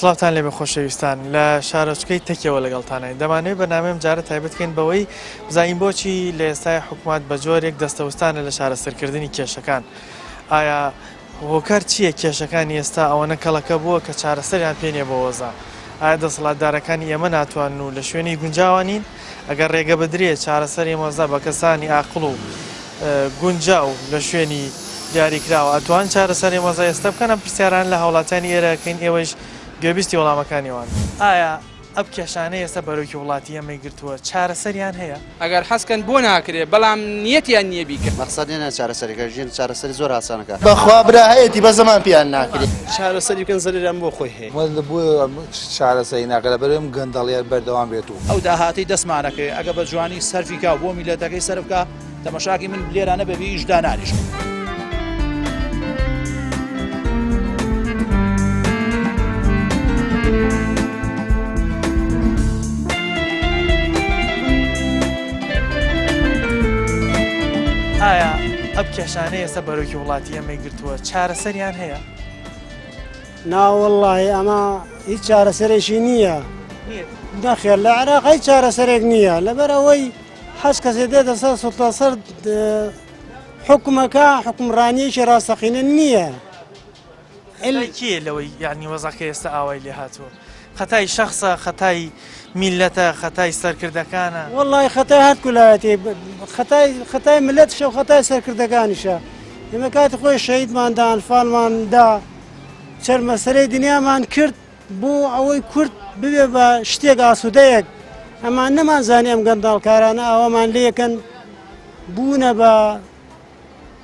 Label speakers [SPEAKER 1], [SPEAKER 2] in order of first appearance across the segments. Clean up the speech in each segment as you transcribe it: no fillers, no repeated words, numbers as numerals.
[SPEAKER 1] سڵاوتان لێ بە خۆشەویستان لە شارۆچکەی تەکیەوە لەگەڵتانین دەمانوێت بەنامەم جارە تایبەت بکەین بەوەی بزانین بۆچی لە ئێستای حکوومەت بە جۆرێک دەستەوەستانە لە شارەسەرکردنی کێشەکان. ئایا هۆکار چییە کێشەکانی ئێستا ئەوەنە کەڵەکە بووە کە چارەسەریان پێنیە بە وەزا؟ ئایا دەسەڵاتدارەکانی ئێمە ناتوانن و لە شوێنی گونجاوانین؟ ئەگەر ڕێگە بدرێت چارەسەری مۆزا بە کەسانی عاقڵ و گونجاو لە شوێنی دیاریکراوە ئەتوان چارەسەری مۆزا ئێستا بکەن ئەم پرسیاران لە هاوڵاتیانی ئێرەکەین ئێوەش گوێبیستی وەڵامەکانیوان. ئایا ئەم کێشانەی ئێستا بەرەوکی وڵاتی ئەمەی گرتووە چارەسەریان هەیە؟
[SPEAKER 2] ئەگەر حەزکەن بۆ ناکرێت بەڵام نیەتیان نییە بیکە
[SPEAKER 3] مەقسەدێنە چارەسەریەکە ژین چارەسەری زۆر ئاسانەکە
[SPEAKER 4] بەخوا برا هەیەی بە زەمان پیان ناکرێت
[SPEAKER 5] چارەسەری بکەن زەرێران بۆ خۆی هەیە
[SPEAKER 6] بۆ چارەسەری ناکە لە بەرەم گەندەڵیان بەردەوام بێت و
[SPEAKER 5] ئەو داهاتی دەستمانەکەی ئەگە بە جوانی سەرفیکا بۆ میلەتەکەی سەرفکە تەماشاکی من لێرانە بەبێ ئیشدا نانیش.
[SPEAKER 1] ئایا ئەم کێشانەی ئێستا بەرەوکی وڵاتی ئەمەی گرتووە چارەسەریان هەیە؟
[SPEAKER 7] ناوەڵڵاهی ئەمە هیچ چارەسەرێکی نییە. نەخێر لە عێراق هیچ چارەسەرێک نییە لەبەرەوەی حەز کەسێ دێتە سەر سوڵتە سەر حکومەکە حکومڕانیەکی ڕاستەقینە نییە.
[SPEAKER 1] کێ لەوەی یعنی وەزەکە ئێستا ئاوای لێ هاتووە؟ خەتای شەخصە، خەتای میلەتە، خەتای سەرکردەکانە؟
[SPEAKER 7] وەڵڵاهی خەتای هەر کولایەتی خەتای ملەتشە و خەتای سەرکردەکانیشە. ئێمە کاتی خۆی شەهیدماندا ئەنفالماندا چەند مەسەلەی دنیامان کرد بۆ ئەوەی کورد ببێ بە شتێک ئاسوودەیەک. ئەمان نەمانزانی ئەم گەنداڵکارانە ئەوەمان لێکن بوونە بە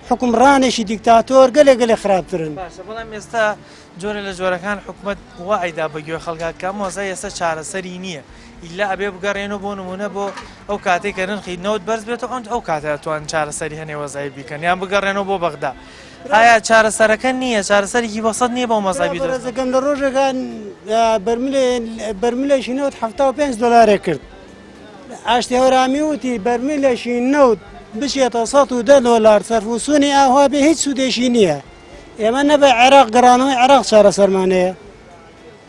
[SPEAKER 7] حکومڕانێکی دیکتاتۆر گەلێک گەلێ خراپترن.
[SPEAKER 1] باشە بەڵام ئێستا جۆرە لە جۆرەکان حکوومەت وایدا بەگوێ خەڵکا کە مۆزای ئێستا چارەسەری نییە ئیلا ئەبێ بگەڕێنەوە بۆ نمونە بۆ ئەو کاتێک کە نرخی نەوت بەرز بێتەوە ئەو کاتە توان چارەسەری هەنێ وەزای بیکەن یان بگەڕێنەوە بۆ بەغدا. ئایا چارەسەرەکە نییە چارەسەرێکی بەسەد نییە بۆ مەزابی
[SPEAKER 7] دەکەم لە ڕۆژەکان بەرمیلێکی نەوت 75 دلارێک کرد. ئاشتی هەورامی وتی بەرمیلێکی نەوت بچێتە 110 دلار سەرفوسونی ئاوا بێ هیچ سوودێکی نییە. ئێمە نەبە عێراق گەڕانەوەی عێراق چارەسەرمانەیە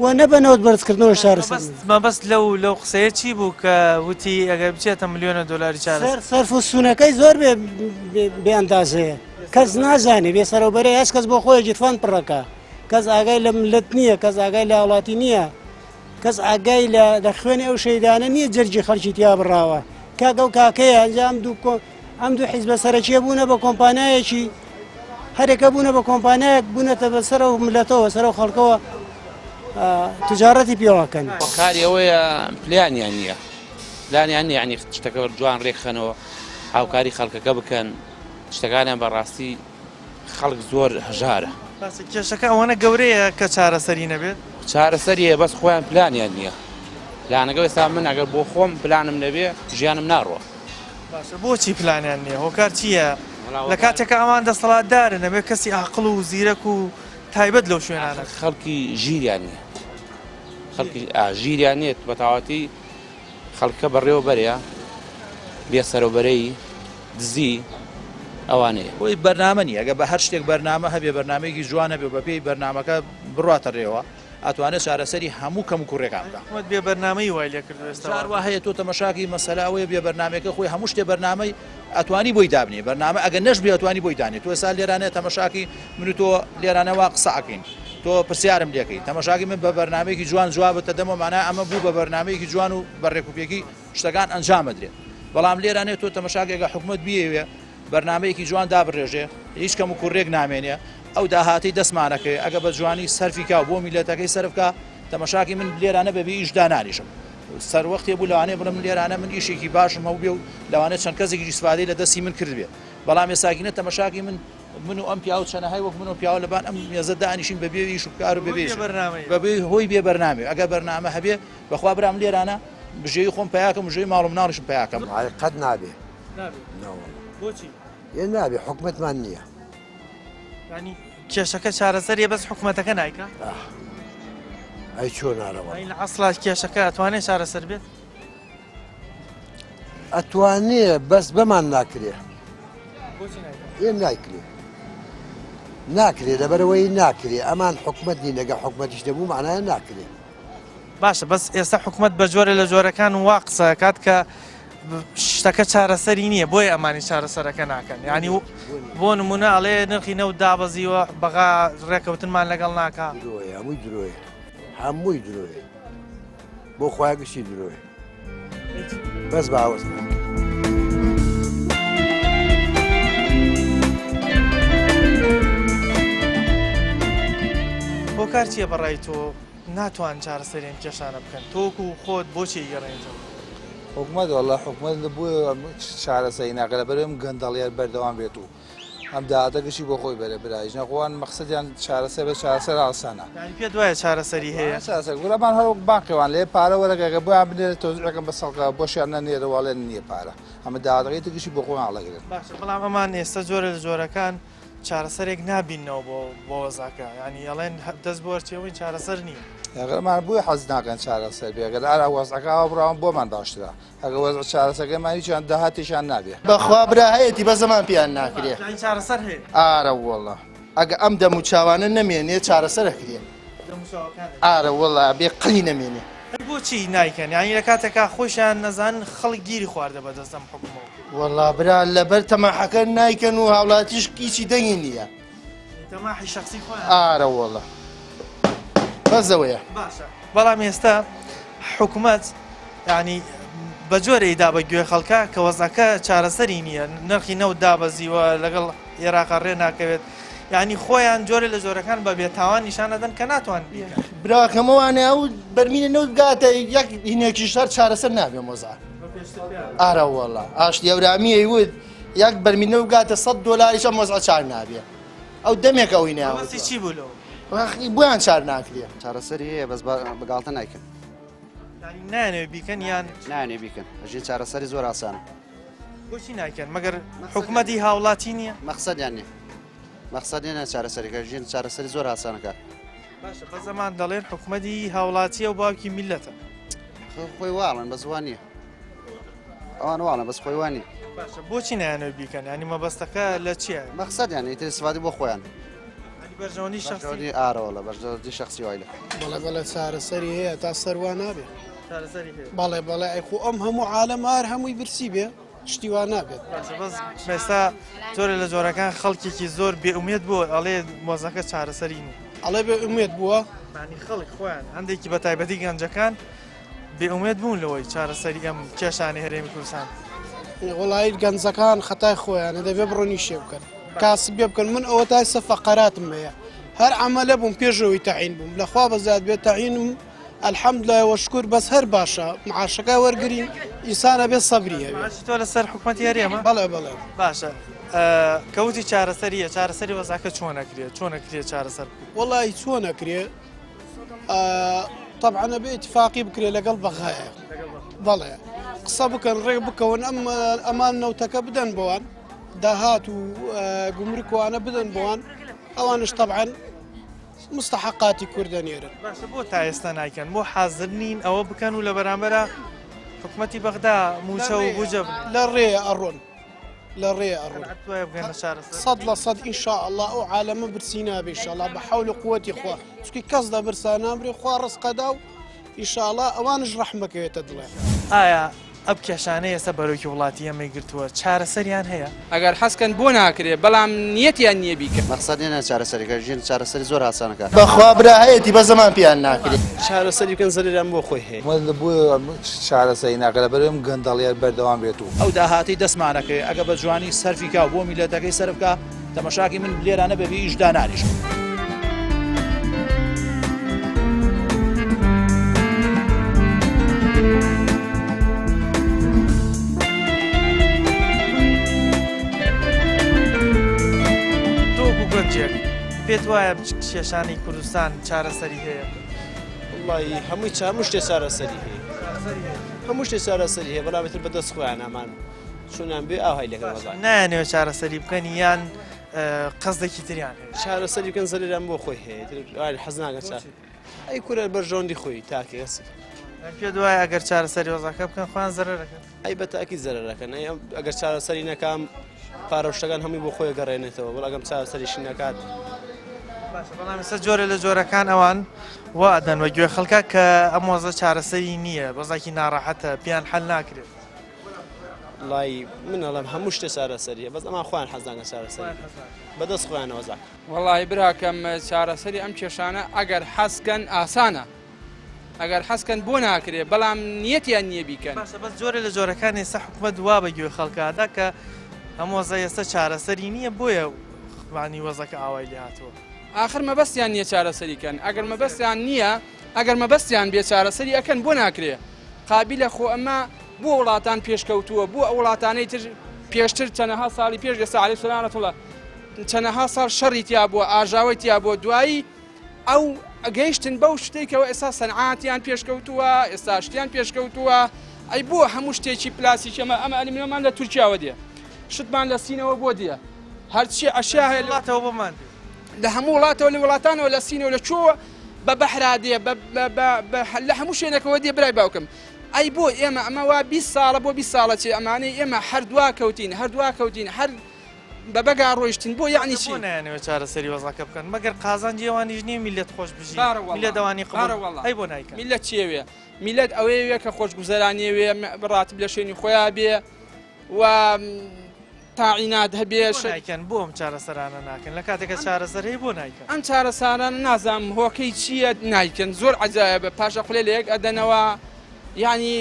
[SPEAKER 7] و نەبەنەوت بەرزکردنەوە شارەسەر.
[SPEAKER 1] مەبەست لەو قسەیە چی بوو کە وتی ئەگەر بچێتە ملیۆنە دۆلاری چارەسەر؟
[SPEAKER 7] سەرفوسونەکەی زۆر بێ ئەندازەیە کەس نازانێ بێ سەرەوبەرەی هەست کەس بۆ خۆی جیرفان پڕەکە کەس ئاگای لە ملت نییە کەس ئاگای لە وڵاتی نییە کەس ئاگای لە خوێنی ئەو شەیدانە نییە جەرجی خەڵکی تیا بڕاوە کاگە و کاکەیە ئەنجام ئەم دوو حیزبە سەرەکیە بوونە بە کۆمپانیایەکی هەرێکە بوونە بە کۆمپانیایەک بوونەتە بەسەر و ملەتەوە سەر و خەڵکەوە تجارەتی پێوەکەن.
[SPEAKER 2] کاری ئەوەیە پلانیان نییە پلانیان نیە ینی شتەکە جوان ڕێکخەنەوە هاوکاری خەڵکەکە بکەن شتەکانیان بەڕاستی خەڵک زۆر هەژارە.
[SPEAKER 1] کێشەکە ئەوەنە گەورەیە کە چارەسەری نەبێت؟
[SPEAKER 2] چارەسەریە بەس خۆیان پلانیان نییە. پلانەکە ئێستا من ئەگەر بۆ خۆم پلانم نەبێ ژیانم ناڕوە.
[SPEAKER 1] باشە بۆچی پلانیان نییە؟ هۆکار چییە؟ لە کاتێکە ئەمان دەسەڵاتدارن نەبێت کەسی عاقڵ و زیرەک و تایبەت لەو شوێنانە
[SPEAKER 2] خەڵکی ژیریان نییە خەڵکی ژیریان نیێت بە تاواتی خەڵکە بەڕێوە بەرەیە بێ سەرۆبەرەی دزی ئەوانەیە
[SPEAKER 5] بۆی بەرنامە نیە ئەگە بە هەر شتێک بەرنامە هەبێ بەرنمەیەکی جوانە بێ بە پێی بەرنمەکە بڕاتە ڕێوە ئەتوانێت چارەسەری هەموو کەم و کوڕێکان بکە.
[SPEAKER 1] بێ بەرنامەی وای لێ کرد ئێستا
[SPEAKER 5] وا هەیە تۆ تەماشاکی مەسەلاوەیە بێ بەرنمەکە خۆی هەموو شتێ بەرنامەی ئەتوانی بۆی دابنێ بەرنامە ئەگە نەش بێ ئەتوانی بۆی دانێت تۆ ئێستا لێرانێت تەماشاکی من و تۆ لێرانەوە قسەکەین تۆ پرسیارم لێکەی تەماشاکی من بە بەرنمەیەکی جوان جوابەتە دەمەمانە ئەمە بوو بە بەرنمەیەکی جوان و بەڕێکوپێکی شتەکان ئەنجامەدرێت بەڵام لێرانێت تۆ تەماشاکێکە حکومەت بیەوێ بەرنمەیەکی جوان دابڕێژێ هیچ کەم و کوڕێک نامێنێ ئەو داهاتی دەستمانەکەی ئەگە بە جوانی سەرفیکا بۆ میلەتەکەی سەرفکە تەماشاکی من لێرانە بەبێ ئیشدا نانیشم سەروەختی بوو لەوانەیە بڵم لێرانە من ئیشێکی باشم هەو بێ و لەوانێت چەند کەسێکی ئیسفادەی لە دەستی من کرد بێ بەڵام ێساکینە تەماشاکی من و ئەم پیاو چەنەهای وەک من و پیاوە لەبان ئەم مێزە دانیشین بەبێ ئیش و کار و بەبێ هۆی بێ بەرنامێ ئەگە بەرنامە هەبێ بەخوا برام لێرانە بژێی خۆم پیاکەم ژێی ماڵم ناڕشم پیاکەم
[SPEAKER 6] قەت نابێ
[SPEAKER 1] بۆچی؟
[SPEAKER 6] نابێ حکومەتمان نییە
[SPEAKER 1] کێشەکە چارەسەریە بەس حکوومەتەکە نایکە
[SPEAKER 8] ئەی چۆن نارەوە
[SPEAKER 1] لە عەسڵا کێشەکە ئەتوانێت چارەسەر بێت
[SPEAKER 8] ئەتوانێ بەس بەمان ناکرێ ئێ نایکرێ ناکرێ لەبەرەوەی ناکرێ ئەمان حکومەت نی لەگە حکومەتیش دەبوو معنایە ناکرێ
[SPEAKER 1] باشە بەس ئێستا حکوومەت بە جۆرە لە جۆرەکان وا قسە کات کە شتەکە چارەسەری نییە بۆی ئەمانی چارەسەرەکە ناکەن ینی بۆ نمونە ئەڵێ نرخی نەوت دابەزیوە بەغا ڕێکەوتنمان لەگەڵ ناکە
[SPEAKER 8] درۆیە هەمووی درۆیە هەمووی درۆیە بۆ خۆی گشتی درۆیە بەس باوەست
[SPEAKER 1] بۆ کار چییە بەڕای تۆ ناتوان چارەسەرێن کێشانە بکەن تۆکو و خۆت بۆچی گەڕێنەوە
[SPEAKER 6] حکومت والله حکومت بووە چارەسەری ناکە لەبەرم گەندەڵیان بەردەوام بێت و ئەم داهاتەکەشی بۆ خۆی بەرە برایش نەخۆوان مەقسەدیان چارەسەر بە چارەسەر ئاسانە
[SPEAKER 1] پێت وایە چارەسەری هەیە
[SPEAKER 6] گورەمان هەر بانقیوان لێ پارە وەرەگەگە بۆیان بنێرە تۆزیەکەم بە سەڵقا بۆشیان نەنێرەواڵێن نییە پارە ئەمە داهاتەکەی تکشی بۆ خۆیان هەڵەگرن
[SPEAKER 1] باشە بەڵام ئەمان ئێستا جۆرە لە جۆرەکان چارەسەرێک نابینەوە بۆ وەزاکە ینی ئەڵێن دەست بۆرچێەوەی چارەسەر نییە
[SPEAKER 6] ئەگەرمان بووی حەز ناکەن چارەسەر بێ ئەگەر ئارا وەزعەکەەوە بڕاوان بۆمان باشترا ئەگە وەز چارەسەکەمانی چیان داهاتیشان نابێ
[SPEAKER 4] بەخوا برا هەیەی بە زەمان پیان ناکرێ
[SPEAKER 1] چارەسەر هەیە
[SPEAKER 4] ئارە وەڵە ئەگە ئەم دەم و چاوانە نەمێنێ چارەسەرەکرێ ئارە وەڵە بێ قڵی نەمێنێ
[SPEAKER 1] بۆچی نایکەن ینی لە کاتێکا خۆشیان نەزان خەڵک گیری خواردە بەدەستم حکومەوە
[SPEAKER 4] وەڵا برا لەبەر تەماحەکە نایکەن و هاوڵاتیش هیچی دەنگی نییە
[SPEAKER 1] تەماحی شخصی خۆیان
[SPEAKER 4] ئارە وەڵە بەزەوەیە
[SPEAKER 1] باشە بەڵام ئێستا حکوومەت ینی بە جۆرەی دا بە گوێ خەڵکە کە وەزەکە چارەسەری نییە نرخی نەوت دابەزیوە لەگەڵ عێراقا ڕێ ناکەوێت ینی خۆیان جۆرە لە جۆرەکان بە بێتاوان نیشانەدەن کە ناتوان
[SPEAKER 4] براکەمەوانێ ئەو بەرمینە نەوت گاتە یەک هینێکی شار چارەسەر نابێ مۆزا ئارە وەڵا ئاشتی ئەورامیە وت یەک بەرمینە و گاتە $100 مۆزا چار نابێ ئەو دەمێک ئەوی ناوەسی
[SPEAKER 1] چی بوو لەوە
[SPEAKER 4] بۆیان چار ناکرێ
[SPEAKER 3] چارەسەری هەیە بەس بەگاڵتە نایکەن
[SPEAKER 1] نانەوێ بیکەن یان
[SPEAKER 3] نانێ بیکەن ئەژین چارەسەری زۆر ئاسانە
[SPEAKER 1] بۆچی ناکەن مەگەر حکوومەتی هاوڵاتی نییە
[SPEAKER 3] مەقسەدیان نیە مەقسەدیانە چارەسەریەکە ژین چارەسەری زۆر ئاسانەکە
[SPEAKER 1] باشە بە زەمان دەڵێن حکوومەتی هاوڵاتیە و باوکی میلەتە
[SPEAKER 3] خۆی واڵن بە زوانیە ئەوان واڵن بەس خۆی وانی
[SPEAKER 1] باشە بۆچی نایانەوە بیکەن ینی مەبەستەکە لە چییە
[SPEAKER 3] مەقسەدیان ئیتر سوادی بۆ خۆیان
[SPEAKER 1] بەرژەوەنی شخصی
[SPEAKER 3] ئارەوەڵە بەرژەوەی شخصی وایلە
[SPEAKER 9] بەڵێ چارەسەری هەیە تا سەروان نابێت
[SPEAKER 1] چارەسەری هەیە
[SPEAKER 9] بەڵێ ئەیخۆ ئەم هەموو عالەم هەر هەمووی برسی بێ شتیوان نابێت
[SPEAKER 1] بەس ئێستا جۆرە لە جۆرەکان خەڵکێکی زۆر بێئومێد بووە ئەڵێ مۆزەکە چارەسەری نیە
[SPEAKER 9] ئەڵێ بێ ئومێد بووە
[SPEAKER 1] ینی خەڵک خۆیان هەندێکی بە تایبەتی گەنجەکان بێئومێد بوون لەوەی چارەسەری ئەم کێشانی هەرێمی کوردستان
[SPEAKER 9] وڵایی گەنجەکان خەتای خۆیانە دەبێ بڕۆنی شێ بکەن کاسی بێ بکەن من ئەوە تای سە فەقەراتم هەیە هەر عملە بووم پێشەوەی تەعین بووم لەخوا بەزیاد بێت تەعینم الحەمدلله وەشکر بەس هەر باشە معاشەکە وەرگرین ئینسانە بێت سەبریە
[SPEAKER 1] تۆ لەسەر حکوومەتی هەرێمە
[SPEAKER 9] بەڵێ
[SPEAKER 1] باشە کەوتی چارەسەریە چارەسەری وەزاکە چۆنەکرێت چۆنەکرێت چارەسەر
[SPEAKER 9] وڵی چۆنەکرێ طبعا بێ اتفاقی بکرێت لەگەڵ بەغایە بەڵێ قسە بکەن ڕێک بکەون ئەمان نەوتەکە بدەن بۆوان داهات و گومرکوانە بدەن بۆوان ئەوانش طبعا مستحقاتی کوردەنێرن
[SPEAKER 1] باشە بۆ تا ئێستا نایکەن بۆ حازر نین ئەوە بکەن و لە بەرامبەرە حکوومەتی بەغدا موچە و بوجە
[SPEAKER 9] لە ڕێ ئەڕۆن لە ڕێ ئەڕۆن
[SPEAKER 1] بگەنە چارەسەر
[SPEAKER 9] 100% ئینشاء الله ئەو عالەمە برسی نابێ ئینشاءالله بە حەول و قووەتی خوا چونکی کەس دەبرسا نامرێ خوا ڕزقەدا و ئینشاء الله ئەوانش ڕەحمەکەوێتە دڵێ
[SPEAKER 1] ئایا ئەم کێشانەی ئێستا بەرەوکی وڵاتی ئەمەی گرتووە چارەسەریان هەیە
[SPEAKER 10] ئەگەر حەسکەن بۆ ناکرێت بەڵام نیەتیان نییە بیکە
[SPEAKER 3] مەقسەدیانە چارەسەریەکە ژین چارەسەری زۆر ئاسانەکە
[SPEAKER 4] بەخوا برا هەیەی بە زەمان پیان ناکرێ
[SPEAKER 5] چارەسەری بکەن زەریان بۆ خۆی هەیە
[SPEAKER 6] بووە چارەسەری ناکە لەبەرم گەندەڵیان بەردەوام بێت و
[SPEAKER 5] ئەو داهاتی دەستمانەکەی ئەگە بە جوانی سەرفیکا بۆ میلەتەکەی سەرفکە تەماشاکی من لێرانە بەبێ ئیشدا نانیش
[SPEAKER 1] پێت وایە کێشانی کوردستان چارەسەری هەیە
[SPEAKER 11] وڵی هەمووی شتێ چارەسەری هەیە هەموو شتێ چارەسەری هەیە بەڵامێتر بەدەست خۆیان ئەمان چونان بێ ئاهای لەگەڵ
[SPEAKER 1] نایانەوە چارەسەری بکەنی یان قەزدێکی تریان هەیە
[SPEAKER 11] چارەسەری بکەن زەرێران بۆ خۆی هەیە حەز ناگەن ئەی کورە بەرژەوەندی خۆی تاکی هەسی
[SPEAKER 1] پێ دوایە ئەگەر چارەسەری وەزاکە بکەن خۆیان زەرەرەکەن
[SPEAKER 11] ئەی بە تاکی زەرەرەکەن ئەگەر چارەسەری نەکام پارۆشتەکان هەمووی بۆ خۆی گەڕێنێتەوە بەڵام ئەگەم چارەسەریشی نەکات
[SPEAKER 1] بەڵام ئێستا جۆرە لە جۆرەکان ئەوان وا ئەدەن وە گوێ خەڵکە کە ئەم وەزە چارەسەری نییە بەزاکی ناڕەحەتە پێیان حەل ناکرێت
[SPEAKER 11] لای من ئەڵێم هەموو شتێ چارەسەریە بەس ئەمان خۆیان حەزانگە چارەسەری بەدەست خۆیانەوە زاک
[SPEAKER 10] وەڵی براکەم چارەسەری ئەم کێشانە ئەگەر حەزکەن ئاسانە ئەگەر حەزکەن بۆ ناکرێت بەڵام نیەتیان نییە بیکەن
[SPEAKER 1] بەس جۆرە لە جۆرەکان ئێستا حکومەت وا بە گوێ خەڵکادا کە ئەم وەزە ئێستا چارەسەری نییە بۆیە معنی وەزەکە ئاوای لێ هاتووە
[SPEAKER 10] آخر مەبەستیان نییە چارەسەریکەن ئەگەر مەبەستیان نییە ئەگەر مەبەستیان بێ چارەسەری ئەکەن بۆ ناکرێت قابلە خۆ ئەمە بۆ وڵاتان پێشکەوتووە بۆ ئەو وڵاتانەی تر پێشتر چەندەها ساڵی پێش ئێستا عەلەیهی سەلامەتوڵڵاه چەندەها ساڵ شەڕی تیا بووە ئاژاوی تیا بۆ دوایی ئەو گەیشتن بەو شتێکەوە ئێستا سەنعاتیان پێشکەوتووە ئێستا شتیان پێشکەوتووە ئەی بۆ هەموو شتێکی پلاسیکە ئەمە ئەلیمینۆمان لە تورکیاوە دێ شتمان لە سینەوە بۆ دیە هەرچی ئەشیا هەیە
[SPEAKER 1] وڵاتەوە بۆمان
[SPEAKER 10] لە هەموو وڵاتەوە لە وڵاتانەوە لە سینەوە لە چۆوە بە بەحرا دێ لە هەموو شوێنەکەەوە دێ برای باوکم ئەی بۆ ئێمە ئەمەوا 20 ساڵە بۆ 20 ساڵە چێ ئەمانەی ئێمە هەردووا کەوتین هەر بە بەگا ڕۆیشتن بۆ یعنی چی
[SPEAKER 1] نایانەوە چارەسەری وەزاکە بکەن مەگەر قازان جێوانیش نییە میلەت خۆش بژی میلەت دەوانی قبول ئەی بۆ نایکەن
[SPEAKER 10] میلەت چێوێ میلەت ئەوەیە کە خۆشگوزەرانیەوێ ڕاتب لە شوێنی خۆیان بێ و تاعینات هەبێشکەن
[SPEAKER 1] بۆ ئەم چارەسەرانە ناکەن لە کاتێکە چارەسەر هەیە بۆ نایکەن
[SPEAKER 10] ئەم چارەسانە نازانم هۆکەی چییە نایکەن زۆر عەجایبە بە پاشە قولێ لە یەک ئەدەنەوە یعنی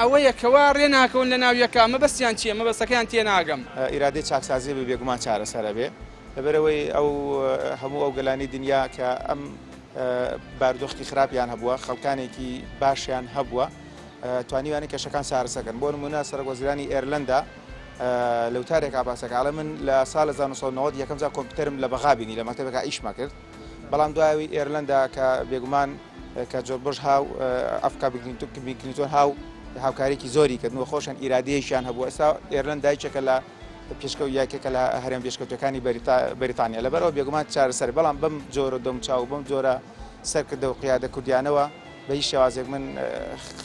[SPEAKER 10] ئەوەیە کەوا ڕێ ناکەون لە ناویەکە مەبەستیان چییە مەبەستەکەیان تێ ناگەم
[SPEAKER 12] ئیرادەی چاکسازی بە بێگومان چارەسەرە بێ لەبەرەوەی ئەو هەموو ئەو گەلانی دنیا کە ئەم بارودۆختی خراپیان هەبووە خەڵکانێکی باشیان هەبووە توانیوانی کێشەکان چارەسەکەن بۆ نمونە سەرۆکوەزیرانی ئێرلەندا لەوتارێک ئاباسەکە من لە ساڵ 1990 یەکەم جار کۆمپیوتەرم لە بەغابینی لە مەکتەبێکا ئیشما کرد بەڵام دوایەوەی ئێرلەندا کە بێگومان کە جۆرج بوش هاو ئەفکا بیل کلینتۆن هاوکارێکی زۆری کردنەوە خۆشیان ئیرادەیەکیان هەبووە ئێستا ئێرلەند دایکێکە لە پێشکەوت یاکێکە لە هەرێم پێشکەوتەکانی بەریتانیا لەبەرەوە بێگومان چارەسەری بەڵام بەم جۆرە دەم چاو بەم جۆرە سەرکردەوە قیادە کوردیانەوە بە هیچ شێوازێک من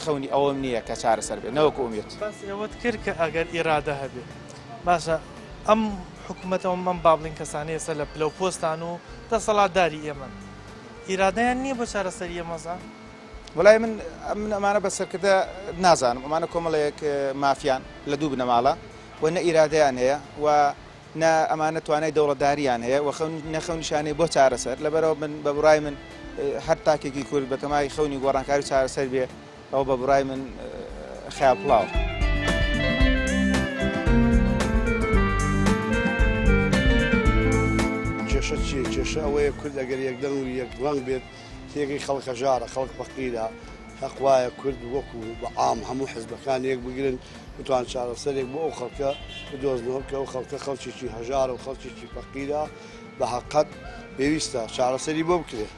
[SPEAKER 12] خەونی ئەوەم نییە کە چارەسەر بێت نەوەکو ئومێت
[SPEAKER 1] ئەوەت کرد کە ئەگەر ئیرادە هەبێ باشە ئەم حکوومەتەوە من بابلین کەسانی ئێستا لە پلە و پۆستان و دەسەڵاتداری ئێمە ئیرادەیان نییە بۆ چارەسەری ئەمەزە
[SPEAKER 12] وڵای من ئەمانە بە سەرکردە نازانم ئەمانە کۆمەڵەیەک مافیان لە دوو بنەماڵە و نە ئیرادەیان هەیە و نە ئەمانە توانای دەوڵەتداریان هەیە و نەخەونیشانەی بۆ چارەسەر لەبەرەوە من بە بڕای من هەر تاکێکی کورد بە تەمای خەونی گۆڕانکاری چارەسەر بێ ئەو بە بڕای من خیال پڵاو
[SPEAKER 13] کێشە چیە کێشە ئەوەیە کورد ئەگەر یەکدەن و یەکڕەنگ بێت تێگەی خەڵکە ژارە خەڵک فەقیرە حەقوایە کورد وەکو بە عام هەموو حزبەکان یەک بگرن بتوان چارەسەرێک بۆ ئەو خەڵکە بدۆزنەوە کە ئەو خەڵکە خەڵکێکی هەژارە و خەڵکێکی فەقیرە بە حەقەت پێویستە چارەسەری بۆ بکرێت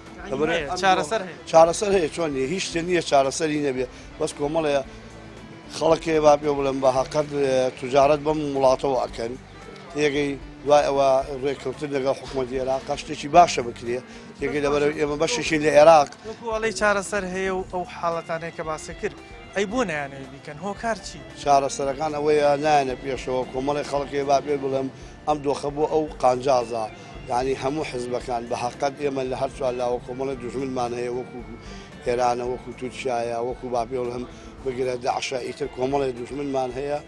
[SPEAKER 13] چارەسەر هەیە چۆن نیە هیچ شتێ نییە چارەسەری نەبێت بەس کۆمەڵەیە خەڵکێ با پێ بڵێن بە حەقەت توجارەت بەم وڵاتەوە ئەکەن تێگەی دوای ئەوە ڕێککەوتن لەگەڵ حکوومەتی عێراق شتێکی باشە بکرێ تێگەی لەبەر ئێمە بەشێکی لە عێراق
[SPEAKER 1] وەڵی چارەسەر هەیە و ئەو حاڵەتانەیە کە باسە کرد ئەی بۆ نایانەوە بیکەن هۆکار چی
[SPEAKER 13] چارەسەرەکان ئەوەیە نایەنە پێشەوە کۆمەڵی خەڵکی با پێ بڵێم ئەم دۆخە بۆ ئەو قانجازە یعنی هەموو حزبەکان بە حەقەت ئێمە لە هەر سوال لاوە کۆمەڵی دوژمنمان هەیە وەکو ئێرانە وەکو تورکیایە وەکو با پێ بڵێم بگرە داعشە ئیتر کۆمەڵی دوژمنمان هەیە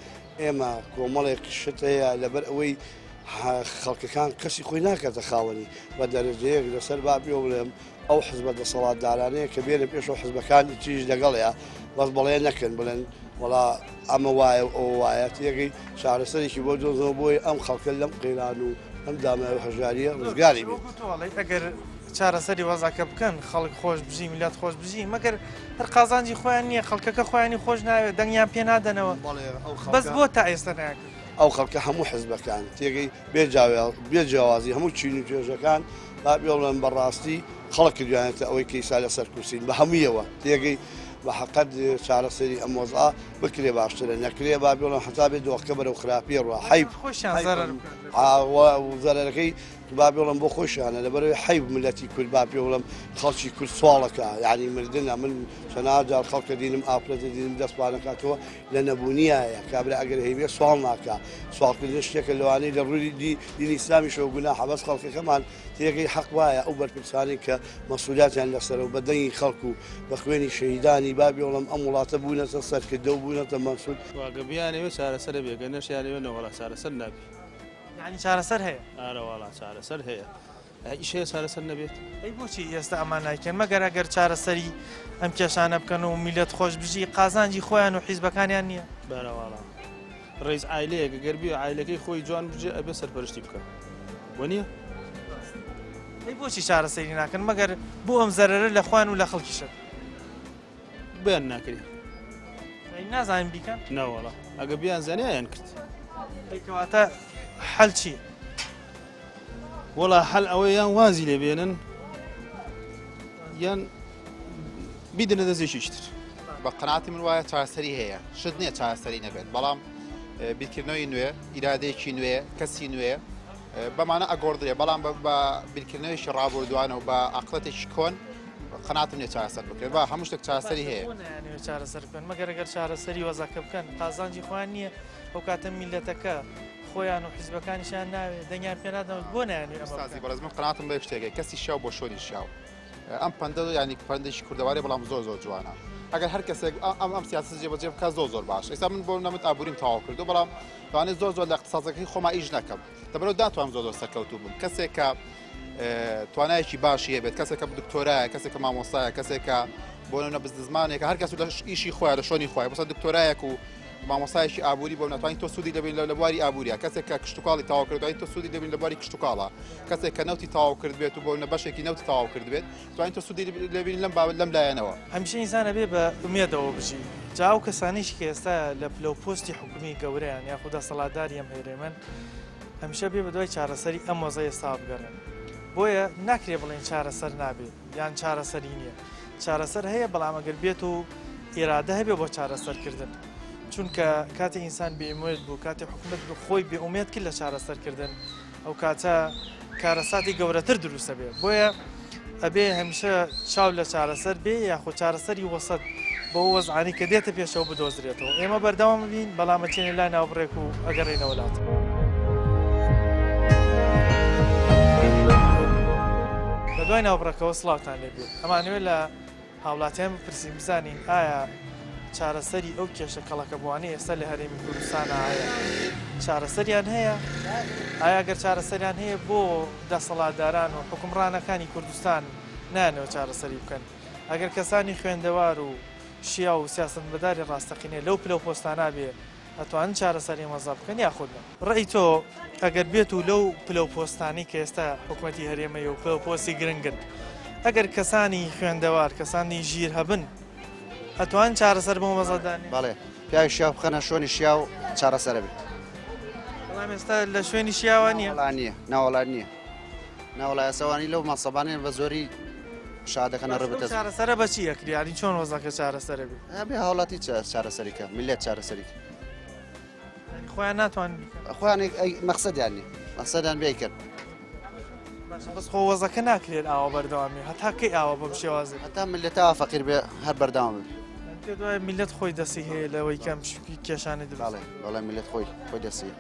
[SPEAKER 13] ئێمە کۆمەڵێک شت هەیە لەبەر ئەوەی خەڵکەکان کەسی خۆی ناکاتە خاوەنی بە دەرەجەیەک لەسەر با پێ بڵێم ئەو حزبە دەسەڵاتدارانەیە کە بێنە پێشەوە حزبەکان تیژ لەگەڵەیە بەس بەڵێ نەکەن بڵێن وڵا ئەمە وایە ئەو وایە تێگەی چارەسەرێکی بۆ دۆزەوە بۆی ئەم خەڵکە لەم قەیران و ئەم دامای هەژاریە ڕزگاری بێت
[SPEAKER 1] ئەگەر چارەسەری وەزاکە بکەن خەڵک خۆش بژی میلات خۆش بژی مەگەر هەر قازانجی خۆیان نییە خەڵکەکە خۆیانی خۆش ناوێت دەنگیان پێ نادەنەوە بەس بۆ تا ئێستا ناکرد
[SPEAKER 13] ئەو خەڵکە هەموو حزبەکان تێگەی بێجیاوازی هەموو چین و توێژەکان با بێڵێن بەڕاستی خەڵک کردوانێتە ئەوەی کەیسا لەسەر کورسین بە هەموویەوە تێگەی بە حەقەت چارەسەری ئەم وەزعە بکرێ باشترە نەکرێ با بێڵم حسابێ دۆخەکە بەرەو خراپی ڕوا حیب زەرەرەکەی با بێڵم بۆ خۆشیانە لەبەرەوەی حیب ملەتی کورد با بێڵم خەڵکی کورد سواڵەکە یعنی مردنە من چەناجار خەڵکە دینم ئافرەتە دینم دەستپانەکاتەوە لە نەبوونیایە کابرا ئەگەر هەیبێ سواڵ ناکە سواڵکردن شتێکە لەوانەی لە ڕووی دینی ئیسلامیشەوە گوناحە بەس خەڵکەکەمان تێگەی حەق وایە ئەو بەرپرسانی کە مەسئولیاتیان لەسەرەوە بە دەنگی خەڵکو بە خوێنی شەهیدانی با بێڵم ئەم وڵاتە بوونەتە سەرکردە و بوونەتە مەسئول
[SPEAKER 11] واگە بیانەوێ چارەسەر بێگە نەشیانەوێ نەوەڵا چارەسەر نابی
[SPEAKER 1] یعنی چارەسەر هەیە
[SPEAKER 11] ئارەوەڵا چارەسەر هەیە ئیش هەیە چارەسەر نەبێت
[SPEAKER 1] ئەی بۆچی ئێستا ئەمان نایکەن مەگەر ئەگەر چارەسەری ئەم کێشانە بکەن و میلەت خۆش بژی قازانجی خۆیان و حیزبەکانیان نییە
[SPEAKER 11] بەرەوەڵا ڕێز ئایلەیەکە گەربی ئایلەکەی خۆی جوان بژێ ئەبێ سەرپەرشتی بکە بۆ نییە
[SPEAKER 1] ئەی بۆچی چارەسەری ناکەن مەگەر بۆ ئەم زەرەرە لە خوان و لە خەڵکیشە
[SPEAKER 11] بیان ناکرێ
[SPEAKER 1] نازانین بیکەن
[SPEAKER 11] نەوەڵا ئەگە بیان زانیان کرد
[SPEAKER 1] ئەیکەواتە حەل چی
[SPEAKER 11] وڵا حەل ئەوەی یان وازی لێ بێنن یان بیدنە دەزێکی شتر
[SPEAKER 14] بە قەناعاتی من وایە چارەسەری هەیە شت نییە چارەسەری نەبێت بەڵام بیرکردنەوەی نوێ ئیرادەیەکی نوێ کەسی نوێ بەمانە ئەگۆڕدرێ بەڵام بە بیرکردنەوەیشی ڕابردووانە و بە عقلەتێکی کۆن قەناعاتم نییە چارەسەر بکرێت بە هەموو شتێک چارەسەری هەیە
[SPEAKER 1] چارەسەر بکەن مەگەر ئەگەر چارەسەری وەزاکە بکەن قازانجی خۆیان نییە ئەو کاتە میلەتەکە خۆیان و حیزبەکانیشیان ناوێت دەنگیان پێنادەوت بۆ نایانی
[SPEAKER 14] بەڵام من قەناعاتم بە شتێکە کەسی شاو بۆ شۆری شاو ئەم پەندە ینی پەندێکی کوردەواری بەڵام زۆر زۆر جوانە ئەگەر هەر کەسێک ئەم سیاست جێبەجێ بکە زۆر باش ئێستا من بۆ نەمت ئابووریم تەواو کردو بەڵام توانێت زۆر لە اقتصادەکەی خۆما ئیش نەکەم لەبەرەوە داتوانم زۆر سەرکەوتوو بم کەسێک کە توانایەکی باشی هەبێت کەسێکە دکتۆرایە کەسێکە مامۆستایە کەسێکە بۆ نمونە بزنزمانێکە هەر کەس لە ئیشی خۆیان لە شۆنی خۆی بەسە دکتۆرایەک و مامۆستایەکی ئابووری بۆ ناتوانین تۆ سوودی لەبین لە بواری ئابووریە کەسێکە کشتتوکڵی تاوا کردوین تۆ سوودی لەبین لە بواری کشتتوکڵە کەسێک کە نەوتی تاوا کرد بێت و بۆ نە بەشێکی نەوتی تاوا کرد بێت توانین تۆ سوودی لەبین لەم بابەت لەم لایەنەوە
[SPEAKER 1] هەمیشە ئینسانە بێ بە ئومێدەوە بژی جا و کەسانیش کە ئێستا لە پلە پۆستی حکومی گەورەیان یاخود دەسەڵاتداری ئەم هێرێمن هەمیشە بێ بە دوای چارەسەری ئەم وەزە ئێستا بگەڕێن بۆیە ناکرێ بڵێن چارەسەر نابێت یان چارەسەری نییە چارەسەر هەیە بەڵام ئەگەر بێت و ئێرادە هەبێ بۆ چارەسەرکردن چونکە کاتی ئینسان بێئومێد بوو کاتی حکومت خۆی بێئومێد کرد لە چارەسەرکردن ئەو کاتە کارەساتی گەورەتر دروستە بێت بۆیە ئەبێ هەمیشە چاو لە چارەسەر بێ یاخۆ چارەسەری وەسەد بۆ وەزعانی کە دێتە پێشەوە بدۆزرێتەوە ئێمە بەردەوام بین بەڵامە چێنێ لای ناوبڕێک و ئەگەڕێنە وڵات لە دوای ناوبڕەکەەوە سڵاوتان لێبێت ئەمانوێت لە هاوڵاتیان بپرسیم بزانین ئایا چارەسەری ئەو کێشە کەڵەکە بوانەی ئێستا لە هەرێمی کوردستانە ئایا چارەسەریان هەیە ئایا گەر چارەسەریان هەیە بۆ دەسەڵاتداران و حکومڕانەکانی کوردستان نانەوە چارەسەری بکەن ئەگەر کەسانی خوێندەوار و شیا و سیاستمەداری ڕاستەقینێ لەو پلە و پۆستانە بێ ئەتوانن چارەسەری مەزا بکەن یاخودە ڕێی تۆ ئەگەر بێت و لەو پلە و پۆستانی کە ئێستا حکوومەتی هەرێمەی و پلە و پۆستی گرنگن ئەگەر کەسانی خوێندەوار کەسانی ژیر هەبن ئەتوان چارەسەر بۆ مەزەدانی
[SPEAKER 3] بەڵێ پیاوی شیا بخەنە شۆنی شیا و چارەسەرە بێت
[SPEAKER 1] بەڵام ئێستا لە شوێنی شیاوان نییە
[SPEAKER 3] نییە ناوەڵات نییە ناوەڵایەسەوانی لەو مەسەبانێن بە زۆری شادەکەنە ڕێبێتە
[SPEAKER 1] چارەسەرە بەچی ئەکریانی چۆن وەزاکە چارەسەرە بێت
[SPEAKER 3] بێ هاوڵاتی چارەسەریکە میلەت چارەسەریکە
[SPEAKER 1] خۆیان ناتوان
[SPEAKER 3] خۆیان مەقسەدیان نیە مەقسەدیان بێکرد
[SPEAKER 1] بەس خۆ وەزەکە ناکرێت ئاوا بەردەوامی هەتا کەی ئاوا بەم شێوازە
[SPEAKER 3] هەتا میلەتەوە فەقیر بێ هەر بەردەوام بێت
[SPEAKER 1] پێ دوای میلەت خۆی دەستی هەیە لەوەی کەم کێشانی
[SPEAKER 3] دەڵێ بەڵێ میلەت خۆی دەستی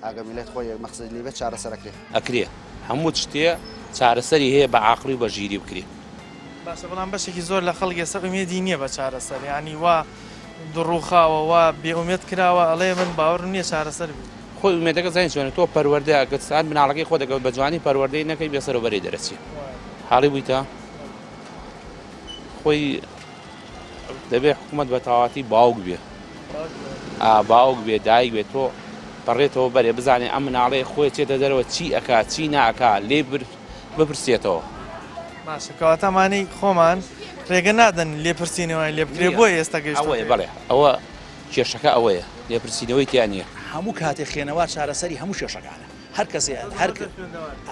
[SPEAKER 3] ئاگە میلەت خۆی مەقسەد لێ بێت چارەسەرەکرێ
[SPEAKER 2] ئەکرێ هەموو شتێ چارەسەری هەیە بە عاقلی و بە ژیری بکرێ
[SPEAKER 1] باشە بەڵام بەشێکی زۆر لە خەڵک ئێستا ئومێدی نییە بە چارەسەر ینی وا دڕوخاوە وا بێئومێد کراوە ئەڵێ من باوەڕ نییە چارەسەر بێت
[SPEAKER 2] خۆی ئومێدەکە زانین چۆنە تۆ پەروەردە گەچان مناڵەکەی خۆ دەگەوت بە جوانی پەروەردەی نەکەی بێسەرەوبەری دەرەچێ حاڵی بوویتە خۆی دەبێت حکوومەت بە تەواوەتی باوک بێ باوک بێ دایک بێت تۆ بەڕێتەوە بەرێ بزانێ ئەم مناڵەیە خۆی چێتە دەرەوە چی ئەکا چی ناکا لێ بپرسێتەوە
[SPEAKER 1] باشە کەواتەمانەی خۆمان ڕێگە نادەن لێپرسینەوەی لێ بکرێ بۆ ئێستا
[SPEAKER 2] ئەوەیە بەڵێ ئەوە کێشەکە ئەوەیە لێپرسینەوەی تیان نییە
[SPEAKER 5] هەموو کاتێک خێنەوار چارەسەری هەموو کێشەکانە هەر کەسێ هەر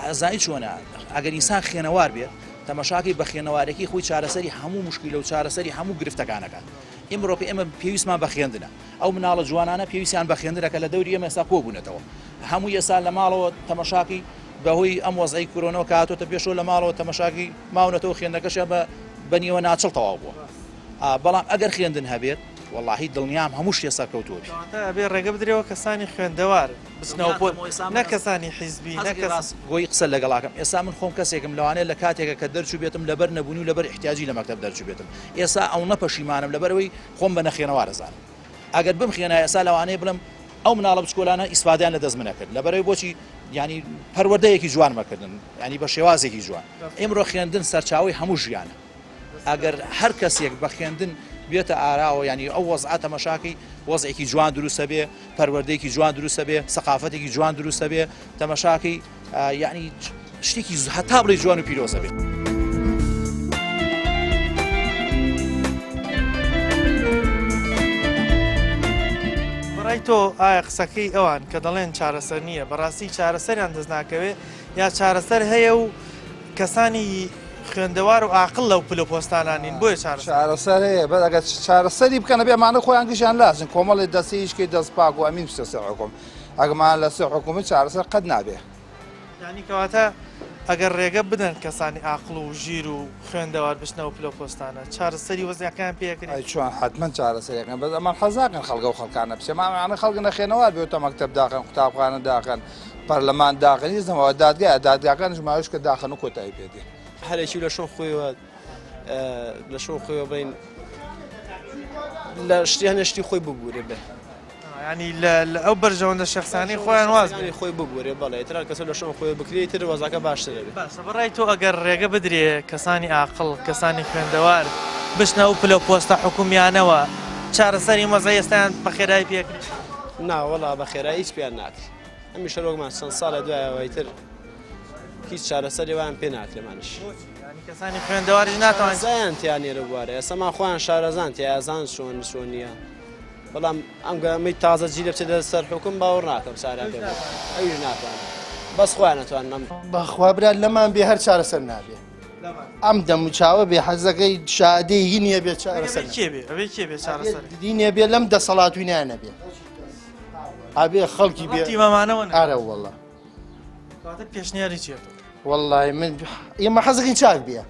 [SPEAKER 5] ئازایی چۆنە ئەگەر ئینسان خێنەوار بێت تەماشاکی بەخێنەوارێکی خۆی چارەسەری هەموو مشکیلە و چارەسەری هەموو گرفتەکانەکە ئێمە ئێمە پێویستمان بەخێندنە ئەو مناڵە جوانانە پێویستیان بەخێندنەکە لە دەوری ئێمە ئێستا کۆبوونەتەوە هەموو ئێستا لە ماڵەوە تەماشاکی بەهۆی ئەم وەزعی کۆرۆنەوە کاتۆتە پێشەوە لە ماڵەوە تەماشاکی ماونەتەوە خوێندنەکەشیان بە نیوە ناچڵ تەواو بووە بەڵام ئەگەر خوێندن هەبێت واللهی دڵنیام هەموو شتێ سەرکەوتووە
[SPEAKER 1] ئەبێ ڕێگە بدرێەوە کەسانی خوێندەوار بچنەوە بۆ نە کەسانی حیزبی
[SPEAKER 5] گۆی قسە لەگەڵاکەم ئێستا من خۆم کەسێکم لەوانەیە لە کاتێکە کە دەرچوو بێتم لەبەر نەبوونی و لەبەر احتیاجی لە مەکتەب دەرچوو بێتم ئێستا ئەو نەپەشیمانم لەبەرەوەی خۆم بە نەخێنەوە دەزانم ئەگەر بمخێنە ئێستا لەوانەیە بڵم ئەو مناڵە بچکۆلانە ئیسفادیان لە دەست منە کرد لەبەرەوەی بۆچی ینی پەروەردەیەکی جوان مەکردن ینی بە شێوازێکی جوان ئێمڕۆ خوێندن سەرچاوی هەموو ژیانە ئەگەر هەر کەسێک بە خوێندن بێتە ئاراوە ینی ئەو وەزعە تەماشاکی وەزعێکی جوان دروستە بێ پەروەردەیەکی جوان دروستە بێ سەقافەتێکی جوان دروستە بێ تەماشاکی یعنی شتێکی هەتا بڵێ جوان و پیرۆزە بێت
[SPEAKER 1] بەڕای تۆ ئایا قسەکەی ئەوان کە دەڵێن چارەسەر نییە بەڕاستی چارەسەریان دەست ناکەوێ یا چارەسەر هەیە و کەسانی خوێندەوار و عاقڵ لەو پلۆپۆستانانین بۆیە
[SPEAKER 6] چارەسەر هەیە بە ئەگەر چارەسەری بکەنە بێمانە خۆیان گشیان لازم کۆمەڵی دەستی هیچکی دەست پاک و ئەمین شتە سەر حکوم ئەگەمان لە سەر حکومت چارەسەر قەت نابێ
[SPEAKER 1] ینی کەواتە ئەگەر ڕێگە بدەن کەسانی عاقڵ و ژیر و خوێندەوار بچنەوە پلۆپۆستانە چارەسەری وەزیەکان پێکردن
[SPEAKER 6] چۆن حتمما چارەسەرەکەن بەس ئەمان حەزاکەن خەڵگە و خەڵکانە بچێمانە خەڵگە نەخێنەوار بێتە مەکتەب داخن قوتابخانە داخن پەرلەمان داخن هیچ نەمەوە دادگایە دادگاکانش ماوەش کە داخن و کۆتایی پێدێ
[SPEAKER 11] هەرێکی لە شۆ خۆیەوە لە شۆ خۆیەوە بڵین لە شتی هەنێشتی خۆی ببوورێ بێ
[SPEAKER 1] ینی لە ئەو بەرژەوەندە شخصانی خۆیان واز
[SPEAKER 11] خۆی ببوورێ بەڵێ تر کەس لە شۆ خۆی بکرێت تر وەزاکە باشتر بێت
[SPEAKER 1] باشە بەڕای تۆ ئەگەر ڕێگە بدرێ کەسانی عاقڵ کەسانی خوێندەوار بچنە ئەو پلۆپۆستە حکومیانەوە چارەسەری مەزای ئێستایان بە خێرایی پێکرد
[SPEAKER 11] ناوەڵا بە خێرایی هیچ پێیان ناکرێت ئەمی شەرۆکمان چەند ساڵە دوایەوەی تر هیچ چارەسەری وان پێ ناکرێمانش
[SPEAKER 1] کەسانی خوێندەواری ناتوانن
[SPEAKER 11] زایان تیانێرە بوارە ئێستامان خۆیان شارەزان تیازان چۆن نییە بەڵام ئەم گەمەی تازە جی دەچێتە سەر حکوم باوەڕ ناکەم چارەکە ئەوی ناتوانن بەس خۆیان ناتوانن
[SPEAKER 4] بەخوا برا لەمان بێ هەر چارەسەر نابێ ئەم دەموچاوە بێ حەزەکەی شادەی هی نییە بێ چارەسەر دینێ بێ لەم دەسەڵاتوینیانە بێ ئابێ خەڵکی بێ
[SPEAKER 1] تیمەمانەوە
[SPEAKER 4] ئارە وەڵڵا
[SPEAKER 1] پێشنیاری چێت
[SPEAKER 4] والله من ئێمە حەزەکەی چاک بێ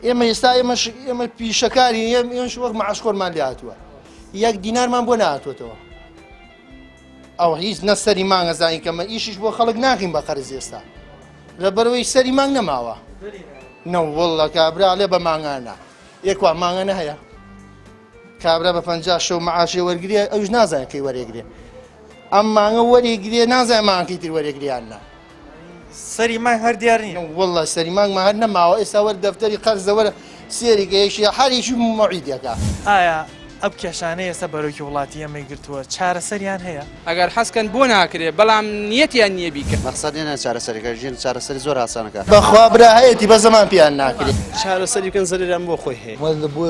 [SPEAKER 4] ئێمە ئێستا ئێمە پیشەکاری ئێمەش وەک مەعاشخۆرمان لێ هاتووە یەک دینارمان بۆ نهاتوێتەوە ئەو هیچ نە سەری مانگە زانین کەمە ئیشیش بۆ خەڵک ناکەین بە قەرز ئێستا لەبەرەوەی سەری مانگ نەماوە نەوەڵڵە کابرا لێ بە مانگانە یەکوا مانگانە هەیە کابرا بە 50 شەو مەعاشی وەرگێ ئەوش نازانێت کەی وەرێگرێ ئەم مانگە وەرێگرێ نازانێت مانگەی تر وەرێگریاننا
[SPEAKER 1] سەری مانگ هەر دیار نییە
[SPEAKER 4] وەڵڵە سەری مانگمان هەر نەماوە ئێستا وەر دەفتەری قەرزەوەرە سێری گەیشی هەریشی مەعیدەکە
[SPEAKER 1] ئایا ئەم کێشانەی ئێستا بەرەوکی وڵاتی ئەمەی گرتووە چارەسەریان هەیە
[SPEAKER 10] ئەگەر حەسکەن بۆ ناکرێت بەڵام نیەتیان نییە بیکە
[SPEAKER 3] مەقسەدێنە چارەسەریەکە ژین چارەسەری زۆر ئاسانەکە
[SPEAKER 4] بەخوا برا هەیەی بە زەمان پیان ناکرێت
[SPEAKER 11] چارەسەری بکەن زەرێران بۆ خۆی هەیە
[SPEAKER 6] بۆ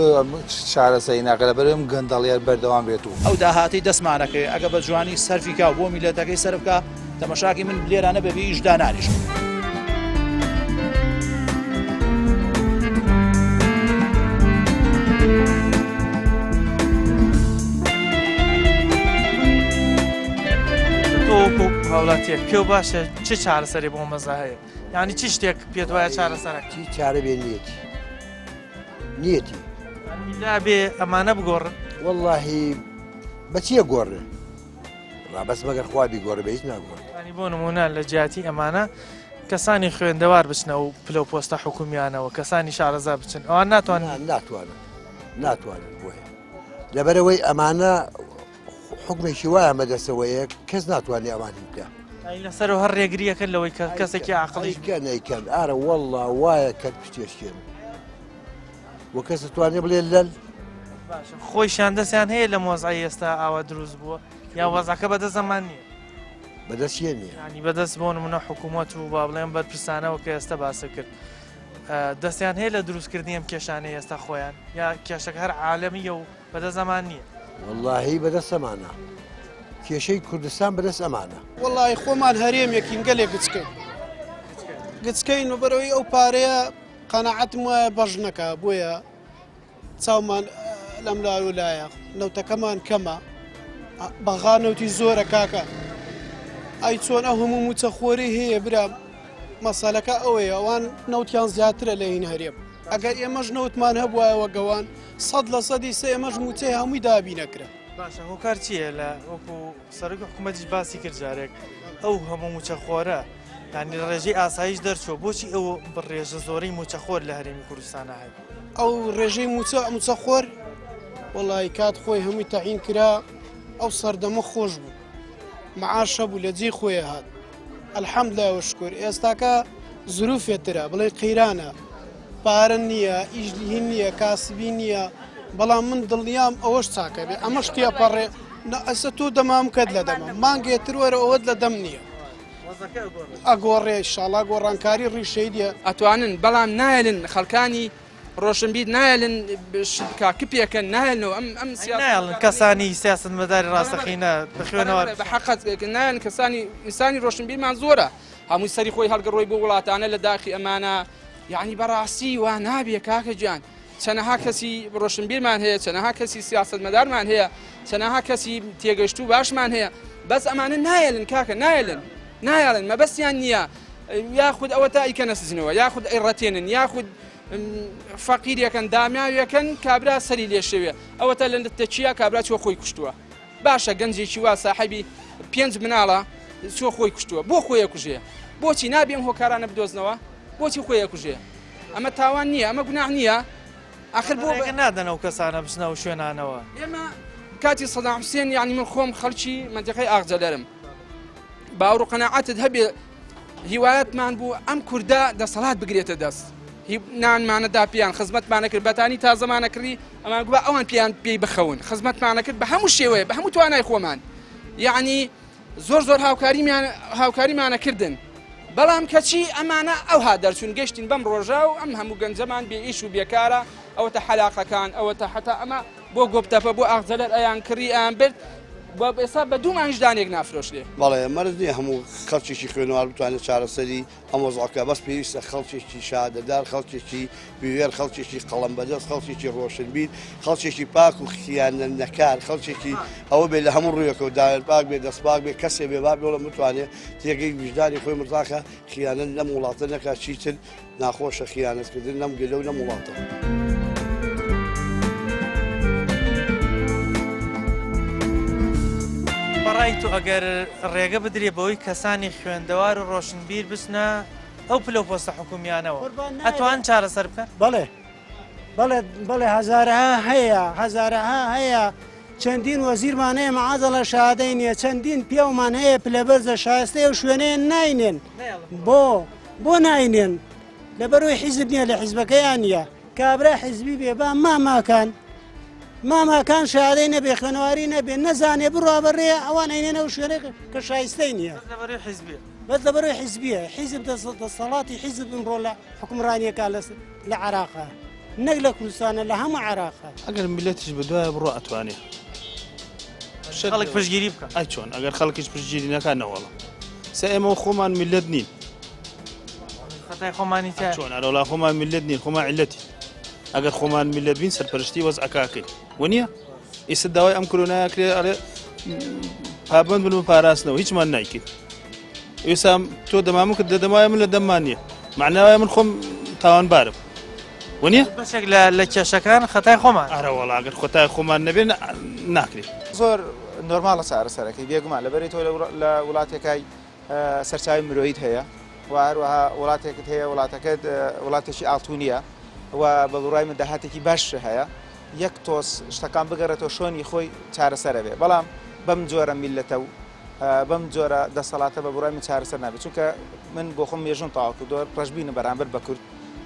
[SPEAKER 6] چارەسەری ناکە لەبەرم گەندەڵیار بەردەوام بێت و
[SPEAKER 5] ئەو داهاتی دەستمانەکەی ئەگە بە جوانی سەرفیکا بۆ میلەتەکەی سەر بکە تەماشاکی من لێرانە بەبێ ئیشدا نانیش
[SPEAKER 1] هاوڵاتیە پێ باشە چه چارەسەری بۆ مەزە هەیە یعنی چی شتێک پێت وایە چارەسەرە
[SPEAKER 8] چی چارە بێ نیەتی
[SPEAKER 1] لا بێ ئەمانە بگۆڕن
[SPEAKER 8] واللهی بەچیە گۆڕن بەس مەگەر خوا بیگۆڕ بە هیچ ناگۆڕن
[SPEAKER 1] ینی بۆ نمونە لە جیاتی ئەمانە کەسانی خوێندەوار بچنە و پلۆپۆستە حکومیانەوە کەسانی شارەزا بچن ئەوان
[SPEAKER 8] ناتوانن بۆیە لەبەرەوەی ئەمانە حکمێکی وایە مەدەسەوەیە کەس ناتوانێت ئەمانی بکە
[SPEAKER 1] لەسەر و هەر ڕێگریەکەن لەوەی کە کەسێکی عاقڵی
[SPEAKER 8] نەیکەن ئارە وەڵڵا وایە کە پشتێشکێن وە کەس توانێ بڵێ لەل
[SPEAKER 1] خۆیشان دەستیان هەیە لە مۆزای ئێستا ئاوا دروست بووە یا وەزەکە بەدەست زەمان نییە
[SPEAKER 8] بەدەستیە نییە
[SPEAKER 1] ینی بەدەست بۆ نمونە حکوومەت و با بڵێن بەرپرسانەوە کە ئێستا باسە کرد دەستیان هەیە لە دروستکردنی ئەم کێشانەی ئێستا خۆیان یا کێشەکە هەر عالەمیە و بەدەست زەمان نییە
[SPEAKER 8] واللهی بەدەست ئەمانە کێشەی کوردستان بەدەست ئەمانە
[SPEAKER 9] وڵی خۆمان هەرێمێکین گەلێک گچکەین و بەرەوەی ئەو پارەیە قەناعەتم وایە بەش نەکا بۆیە چاومان لەم لایە نەوتەکەمان کەمە بەغا نەوتی زۆرە کاکە ئەی چۆن ئەو هەموو موچەخۆری هەیە برا مەسەلەکە ئەوەیە ئەوان نەوتیان زیاترە لە هین هەرێب ئەگەر ئێمەش نەوتمان هەبوایەوە گەوان 100% ئێمەش موچەی هەمووی دابی نەکرە
[SPEAKER 1] باشە هۆکار چییە لە وەکو سەرۆکی حکوومەتیش باسی کرد جارێک ئەو هەموو موچەخۆرە ینی ڕێژەی ئاسایش دەرچۆ بۆچی ئەو ڕێژە زۆرەی موچەخۆر لە هەرێمی کوردستانە هەیە
[SPEAKER 9] ئەو ڕێژەی موچەخۆر وەڵی کات خۆی هەمووی تەعین کرا ئەو سەردەمە خۆش بوو معاشە بوو لە جێی خۆیە هات ئەلحەمدلایەوە شکر ئێستاکە زروفێترە بڵێ قەیرانە پارە نییە ئیژلیهین نییە کاسبی نییە بەڵام من دڵنیام ئەوەش چاکە بێ ئەمەش تێپەڕێ ئەسە تۆ دەمام کەت لە دەمە مانگێتر وەرە ئەوەت لە دەم نییە ئەگۆڕێ شاڵا گۆڕانکاری ڕیشەی دیە
[SPEAKER 10] ئەتوانن بەڵام نایلن خەڵکانی ڕۆشنبیر نایلن کاکپێکە نایلنەوە ئەم
[SPEAKER 1] نایڵن کەسانی سیاست مەداری ڕاستەخینە بخوێنەوە
[SPEAKER 10] بە حەقەت نایەن کەسانی ئینسانی ڕۆشنبیرمان زۆرە هەمووی سەری خۆی هەڵگەڕۆی بۆ وڵاتانە لە داخی ئەمانە یعنی بەڕاستی وا نابێ کاکە گیان چەنەها کەسی ڕۆشنبیرمان هەیە چەنەها کەسی سیاست مەدارمان هەیە چەنەها کەسی تێگەشتو باشمان هەیە بەس ئەمانە نایەلن کاکە نایەڵن مەبەستیان نییە یاخود ئەوە تا ئیکە نەسزنەوە یاخود ئەیڕەتێنن یاخود فەقیرەکەن داماویەکەن کابرا سەری لێشەوێ ئەوە تا لە تەچیە کابرا چۆ خۆی کوشتووە باشە گەنجێکی وا ساحەبی 5 مناڵە چۆ خۆی کوشتووە بۆ خۆیە کوژێ بۆچی نابێم هۆکارانە بدۆزنەوە بۆچی خۆیە کوژێ ئەمە تاوان نییە ئەمە گوناح نییە آخر بۆ
[SPEAKER 1] نادەنەوە کەسانە بچنەوە شوێنانەوە
[SPEAKER 10] ئێمە کاتی سەدام حوسێن یعنی من خۆم خەڵکی منطقەی ئاغجەلەرم باوڕ و قەناعەتت هەبێ هیوایەتمان بوو ئەم کووردە دەسەڵات بگرێتە دەست نانمانەدا پیان خزمەتمانە کرد بەتانی تازەمانە کردی ئەمان گوبا ئەوان پیان پێی بخەون خزمەتمانە کرد بە هەموو شێوەیە بە هەموو توانای خۆمان یعنی زۆر هاوکاریمانە کردن بەڵام کەچی ئەمانە ئەوها دەرچوون گەشتین بەم ڕۆژە و ئەم هەموو گەنجەمان بێ ئیش و بێکارە ئەوەتە حەلاقەکان ئەوەتە حتا ئەمە بۆ گۆپتەپە بۆ ئاغجەلەر ئەیان کڕی ئەیان برد بە ئێستا بە دوو مانگ دانێک نافرۆش لێ
[SPEAKER 13] بەڵێ مەرز نییە هەموو خەڵکیێکی خوێنەوار بتوانێت چارەسەری ئەم وەزعەکە بەس پێویستە خەڵکێکی شادەدار خەڵکێکی بوێر خەڵکێکی قەڵەم بەدەست خەڵکێکی ڕۆشنبیر خەڵکێکی پاک و خیانە نەکار خەڵکێکی ئەوە بێ لە هەموو ڕوویەکە و داوێت پاک بێ دەستپاک بێ کەسێ بێ با بێڵە بتوانێت تێگەی وجدانی خۆی مرتاخە خیانە لەم وڵاتە نەکات چیتر ناخۆشە خیانەتکردن لەم گەلە و لەم وڵاتە.
[SPEAKER 1] بەڕای تو ئەگەر ڕێگە بدرێ بەوەی کەسانی خوێندەوار و ڕۆشنبیر بچنە ئەو پلەپۆستە حکومیانەوە ئەتوان چارەسەر بکەن
[SPEAKER 7] بەڵێ هەزارەها هەیە چەندین وەزیرمان هەیە مەعازەڵە شادەی نییە چەندین پیاومان هەیە پلەبەرزە شایستەیە و شوێنەیە ناینێن بۆ ناینێن لەبەرەوەی حیزب نییە لە حیزبەکەیان نییە کابرا حیزبی بێ با ماماکان شادەی نەبێ خوێنەواری نەبێ نەزانێ بڕوا بەڕێ ئەوان عینێنە و شوێنێک کە شایستەی نییە بەس لەبەرەوەی حیزبیە حیزب دەسەڵاتی حیزب بڕۆ لە حکومڕانیەکە لە عێراقا نەک لە کوردستانە لە هەموو عێراقا
[SPEAKER 15] ئەگەر میلەتیش بەدوایە بڕۆ ئەتوانێ
[SPEAKER 1] خەڵک پشتگیری بکە
[SPEAKER 15] ئەی چۆن ئەگەر خەڵکیش پشتگیری نەکانەوەڵە سە ئێمە خۆمان میلەت نین
[SPEAKER 1] خەتای خۆمانی تا
[SPEAKER 15] چۆن ئەرەوڵا خۆمان میلەت نین خۆمان عیلەتی ئەگەر خۆمان میلەت بین سەرپەرشتی وەزعەکەکەین وە ئێستا داوای ئەم کۆرۆنایەکرێ ئەڵێ پابند بن و پاراستنەوە هیچمان نایکرد ئێستا تۆ دەمامە کرد دەدەمایە من لە دەممان نییە معناوایە من خۆم تاوانبارم وە
[SPEAKER 1] بەشێک لە کێشەکان خەتای خۆمان
[SPEAKER 15] ئارەوەڵا ئەگەر خۆتای خۆمان نەبێن ناکرێت
[SPEAKER 12] زۆر نۆرمالە چارەسەرەکەی بێگومان لەبەری تۆ لە وڵاتێکای سەرچاوی مرۆیت هەیە و هەروەها وڵاتێکت هەیە وڵاتەکەت وڵاتێکی ئاڵتونیە و بە بڕای من داهاتێکی باش هەیە یەک تۆس شتەکان بگەڕێتەوە شۆنی خۆی چارەسەرە بێ بەڵام بەم جۆرە میلەتە و بەم جۆرە دەسەڵاتە بە بڕای من چارەسەر نابێت چونکە من بۆ خۆم مێژوم تاوا کردووە ڕژبینە بەرامبەر بە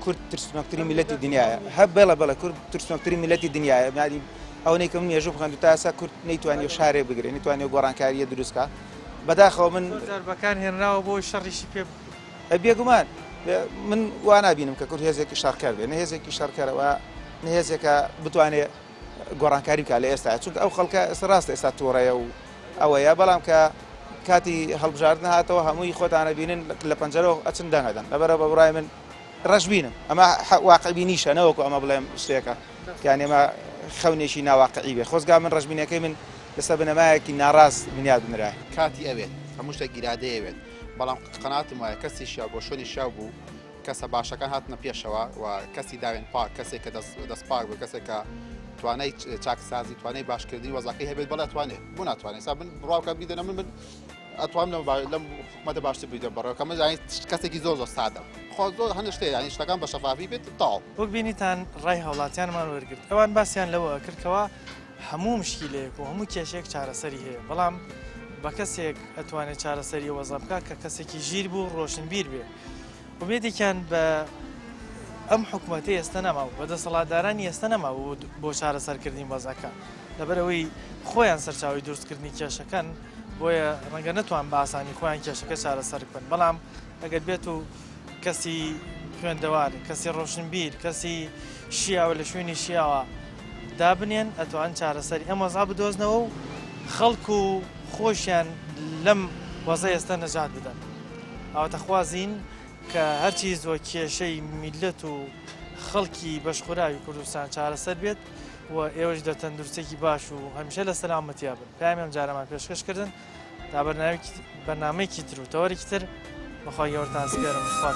[SPEAKER 12] کورد ترسنۆکتری میلەتی دنیاە هەب بەڵە کورد ترسنۆکتری میلەتی دنیاە میادی ئەو نەی کە من مێژوو بخەن تا ئێستا کورد نەیتوانێت شارێ بگرێت نەیتوانێت گۆڕانکاریە دروستکە بەداخەوە من
[SPEAKER 1] بەکان هێنراوە بۆ شەڕیشی پێ
[SPEAKER 12] بێگومان من وا نبینم کە کورد هێزێکی شارکار بێ نە هێزێکی شارکارەوە نهێزێکە بتوانێت گۆڕانکاری بکات لە ئێستا چونکە ئەو خەڵکە ڕاستە ئێستا تۆڕەیە و ئەوەیە بەڵام کە کاتی هەڵبژاردن هاتەوە هەمووی خۆتانە بینن لە پەنجەرەوە ئەچن دەنگەدەن لەبەرە بە بڕای من ڕژبینم ئەمە واقعبی نیشە نەوەکو ئەمە بڵێم شتێکە یان ئێمە خەونێکی ناواقعی بێ خۆزگا من ڕژبینەکەی من لەسەر بنەمایەکی ناڕاست بنیاد بنرا
[SPEAKER 14] کاتی ئەوێت هەموو شتێک گیرادەیەوێت بەڵام قەناتم وایە کەسی شیا بۆ شوێنی شاو بوو کەسە باشەکان هاتنە پێشەوە و کەسی داوێن پاک کەسێک کە دەست پاک بوو کەسێک کە توانای چاکسازی توانای باشکردنی وەزاکەی هەبێت بەڵێ توانێت بۆ ناتوانێت سا من بڕاوکە بیدەنە من ئەتوانم لەم حکومەتە باشتر بیدە بەڕێوە کەمە کەسێکی زۆر سادە خۆ زۆر هەندێک شتێک یانی شتەکان بە شەفافی بێت تاو
[SPEAKER 1] وەک بینیتان ڕای هاوڵاتیانمان وەرگرت ئەوان باسییان لەوە کردکەوە هەموو مشکلەیەک و هەموو کێشێک چارەسەری هەیە بەڵام بە کەسێک ئەتوانێت چارەسەری وەزە بکات کە کەسێکی ژیر بوو ڕۆشنبیر بێ ومێدێکیان بە ئەم حکوومەتی ئێستا نەماوە بەدەسەڵاتدارانی ئێستا نەماوە بۆ چارەسەرکردنی وەزەکە لەبەرەوەی خۆیان سەرچاوی دروستکردنی کێشەکەن بۆیە ڕەنگە نەتوان بە ئاسانی خۆیان کێشەکە چارەسەر بکەن بەڵام ئەگەر بێت و کەسی خوێندەوار کەسی ڕۆشنبیر کەسی شیاوە لە شوێنی شیاوە دابنێن ئەتوان چارەسەری ئەم وەزا بدۆزنەوە و خەڵک و خۆشیان لەم وەزە ئێستا نەجات بدەن ئەوەتەخوازین کە هەرچی زۆر کێشەی میلەت و خەڵکی بەشخوراوی کوردستان چارەسەر بێت و ئێوەش دە تەندروستێکی باش و هەمیشە لە سەلامەتیا بن پایم ئەم جارەمان پێشکەشکردن تا بەرنامەیەکی تر و تەوەرێکی تر بەخوای گەورەتان سپێرم خوا